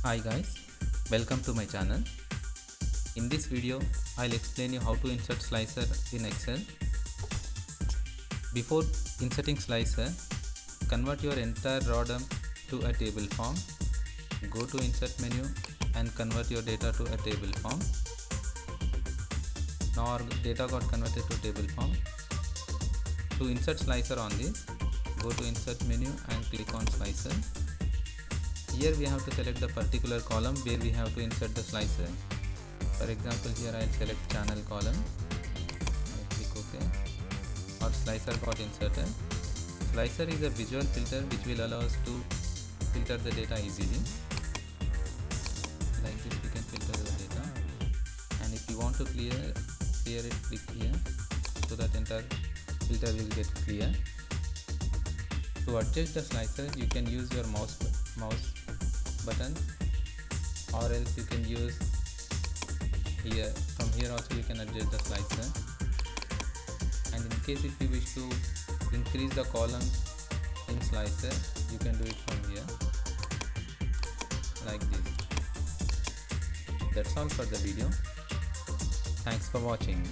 Hi guys, welcome to my channel. In this video, I'll explain you how to insert slicer in Excel. Before inserting slicer, convert your entire raw dump to a table form. Go to insert menu and convert your data to a table form. Now our data got converted to table form. To insert slicer on this, go to insert menu and click on slicer. Here we have to select the particular column where we have to insert the slicer. For example, here I'll select channel column. I'll click OK. Our slicer got inserted. Slicer is a visual filter which will allow us to filter the data easily. Like this we can filter the data. And if you want to clear it, click here so that entire filter will get clear. To adjust the slicer, you can use your mouse button, or else you can use here. From here also you can adjust the slicer. And in case if you wish to increase the columns in slicer, you can do it from here like this. That's all for the video. Thanks for watching.